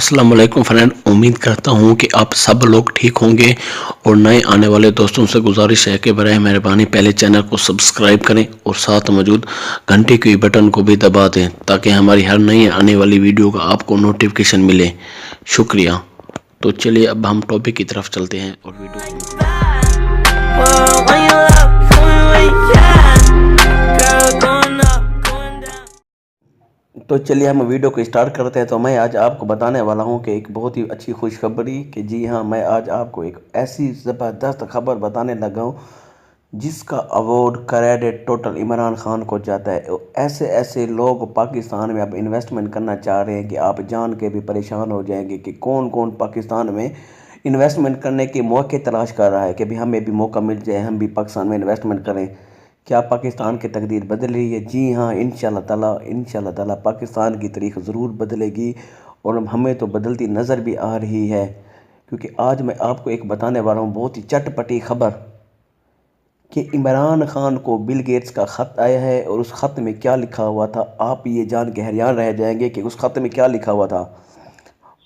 अस्सलाम वालेकुम फ्रेंड, उम्मीद करता हूँ कि आप सब लोग ठीक होंगे। और नए आने वाले दोस्तों से गुजारिश है कि बराए मेहरबानी पहले चैनल को सब्सक्राइब करें और साथ मौजूद घंटे के बटन को भी दबा दें ताकि हमारी हर नई आने वाली वीडियो का आपको नोटिफिकेशन मिले। शुक्रिया। तो चलिए अब हम टॉपिक की तरफ चलते हैं और वीडियो तो चलिए हम वीडियो को स्टार्ट करते हैं। तो मैं आज आपको बताने वाला हूं कि एक बहुत ही अच्छी खुशखबरी कि जी हाँ, मैं आज आपको एक ऐसी ज़बरदस्त खबर बताने लगा हूं जिसका award credit total Imran Khan को जाता है। ऐसे ऐसे लोग पाकिस्तान में अब इन्वेस्टमेंट करना चाह रहे हैं कि आप जान के भी परेशान हो जाएंगे कि कौन कौन पाकिस्तान में इन्वेस्टमेंट करने के मौके तलाश कर रहा है कि भी हमें भी मौका मिल जाए, हम भी पाकिस्तान में इन्वेस्टमेंट करें। क्या पाकिस्तान की तकदीर बदल रही है? जी हाँ, इंशाल्लाह ताला पाकिस्तान की तारीख ज़रूर बदलेगी और हमें तो बदलती नज़र भी आ रही है। क्योंकि आज मैं आपको एक बताने वाला हूँ बहुत ही चटपटी खबर कि इमरान खान को बिल गेट्स का ख़त आया है और उस ख़त में क्या लिखा हुआ था आप ये जान के हैरान रह जाएंगे कि उस ख़त में क्या लिखा हुआ था।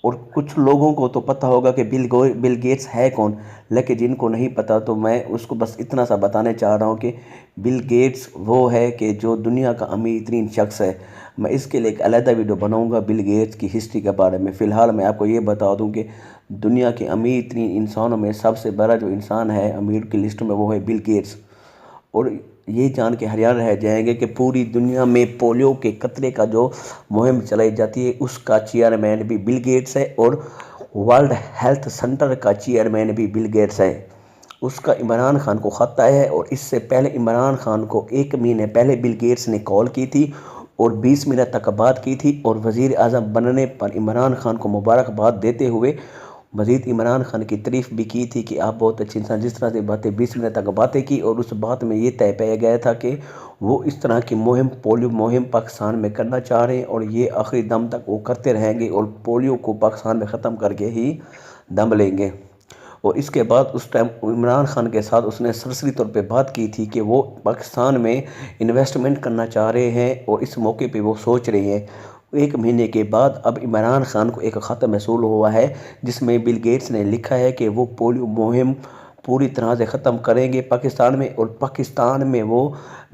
और कुछ लोगों को तो पता होगा कि बिल गेट्स है कौन, लेकिन जिनको नहीं पता तो मैं उसको बस इतना सा बताने चाह रहा हूँ कि बिल गेट्स वो है कि जो दुनिया का अमीर तरीन शख्स है। मैं इसके लिए एक अलग वीडियो बनाऊँगा बिल गेट्स की हिस्ट्री के बारे में। फ़िलहाल मैं आपको ये बता दूँ कि दुनिया के अमीर तरीन इंसानों में सबसे बड़ा जो इंसान है अमीर की लिस्ट में वो है बिल गेट्स। और ये जान के हैरान रह जाएंगे कि पूरी दुनिया में पोलियो के कतरे का जो मुहिम चलाई जाती है उसका चेयरमैन भी बिल गेट्स है और वर्ल्ड हेल्थ सेंटर का चेयरमैन भी बिल गेट्स है। उसका इमरान खान को ख़त आया है और इससे पहले इमरान खान को 1 महीने पहले बिल गेट्स ने कॉल की थी और 20 मिनट तक बात की थी और वज़ीर आज़म बनने पर इमरान खान को मुबारकबाद देते हुए मज़ीद इमरान खान की तारीफ़ भी की थी कि आप बहुत अच्छे इंसान, जिस तरह से बातें 20 मिनट तक बातें की और उस बात में ये तय पाया गया था कि वो इस तरह की मुहिम पोलियो मुहिम पाकिस्तान में करना चाह रहे हैं और ये आखिरी दम तक वो करते रहेंगे और पोलियो को पाकिस्तान में ख़त्म करके ही दम लेंगे। और इसके बाद उस टाइम इमरान खान के साथ उसने सरसरी तौर पे बात की थी कि वो पाकिस्तान में इन्वेस्टमेंट करना चाह रहे हैं और इस मौके पे वो सोच रहे हैं। 1 महीने के बाद अब इमरान खान को एक ख़त मौसूल हुआ है जिसमें बिल गेट्स ने लिखा है कि वो पोलियो मुहिम पूरी तरह से ख़त्म करेंगे पाकिस्तान में और पाकिस्तान में वो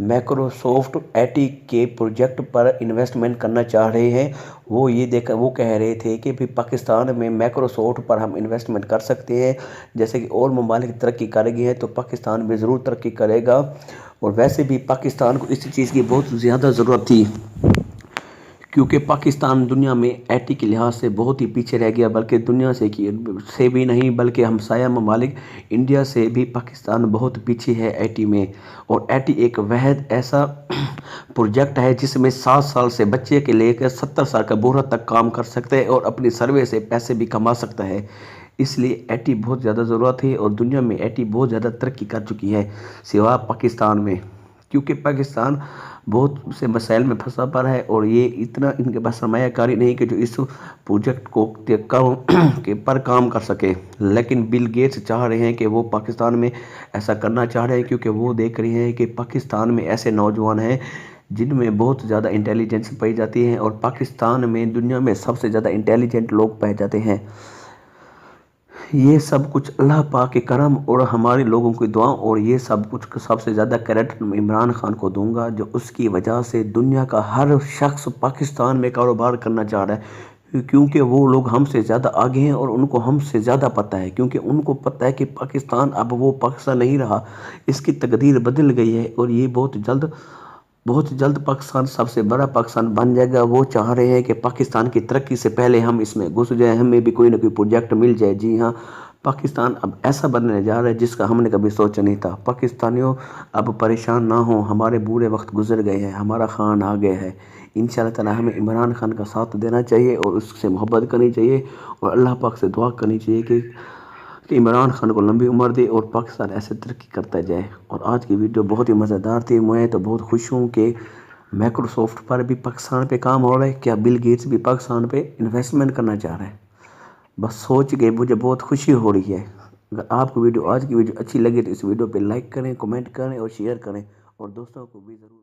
माइक्रोसॉफ्ट एटी के प्रोजेक्ट पर इन्वेस्टमेंट करना चाह रहे हैं। वो ये देखकर वो कह रहे थे कि भी पाकिस्तान में माइक्रोसॉफ्ट पर हम इन्वेस्टमेंट कर सकते हैं, जैसे कि और ममालिक तरक्की कर गए हैं तो पाकिस्तान भी ज़रूर तरक्की करेगा। और वैसे भी पाकिस्तान को इस चीज़ की बहुत ज़्यादा ज़रूरत थी क्योंकि पाकिस्तान दुनिया में आईटी के लिहाज से बहुत ही पीछे रह गया, बल्कि दुनिया से भी नहीं बल्कि हमसाया ममालिक इंडिया से भी पाकिस्तान बहुत पीछे है आईटी में। और आईटी एक वहद ऐसा प्रोजेक्ट है जिसमें 7 साल से बच्चे के लेकर 70 साल का बूढ़ा तक काम कर सकते हैं और अपनी सर्वे से पैसे भी कमा सकता है। इसलिए आईटी बहुत ज़्यादा ज़रूरत है और दुनिया में आईटी बहुत ज़्यादा तरक्की कर चुकी है सिवा पाकिस्तान में, क्योंकि पाकिस्तान बहुत से मसाइल में फंसा पड़ा है और ये इतना इनके पास सरमायाकारी नहीं कि जो इस प्रोजेक्ट को के पर काम कर सके। लेकिन बिल गेट्स चाह रहे हैं कि वो पाकिस्तान में ऐसा करना चाह रहे हैं क्योंकि वो देख रहे हैं कि पाकिस्तान में ऐसे नौजवान हैं जिनमें बहुत ज़्यादा इंटेलिजेंस पाई जाती है और पाकिस्तान में दुनिया में सबसे ज़्यादा इंटेलिजेंट लोग पाए जाते हैं। ये सब कुछ अल्लाह पाक के करम और हमारे लोगों की दुआ और ये सब कुछ सबसे ज़्यादा क्रेडिट इमरान खान को दूंगा, जो उसकी वजह से दुनिया का हर शख्स पाकिस्तान में कारोबार करना चाह रहा है क्योंकि वो लोग हमसे ज़्यादा आगे हैं और उनको हमसे ज़्यादा पता है, क्योंकि उनको पता है कि पाकिस्तान अब वो पाकिस्तान नहीं रहा, इसकी तकदीर बदल गई है और ये बहुत जल्द पाकिस्तान सबसे बड़ा पाकिस्तान बन जाएगा। वो चाह रहे हैं कि पाकिस्तान की तरक्की से पहले हम इसमें घुस जाए, हमें भी कोई ना कोई प्रोजेक्ट मिल जाए। जी हाँ, पाकिस्तान अब ऐसा बनने जा रहा है जिसका हमने कभी सोचा नहीं था। पाकिस्तानियों अब परेशान ना हो, हमारे बुरे वक्त गुजर गए हैं, हमारा खान आ गया है। इंशाल्लाह ताला हमें इमरान खान का साथ देना चाहिए और उससे मोहब्बत करनी चाहिए और अल्लाह पाक से दुआ करनी चाहिए कि इमरान खान को लंबी उम्र दे और पाकिस्तान ऐसे तरक्की करता जाए। और आज की वीडियो बहुत ही मज़ेदार थी। मैं तो बहुत खुश हूँ कि माइक्रोसॉफ्ट पर भी पाकिस्तान पे काम हो रहा है, क्या बिल गेट्स भी पाकिस्तान पे इन्वेस्टमेंट करना चाह रहे हैं। बस सोच के मुझे बहुत खुशी हो रही है। अगर आपको आज की वीडियो अच्छी लगे तो इस वीडियो पे लाइक करें, कमेंट करें और शेयर करें और दोस्तों को भी ज़रूर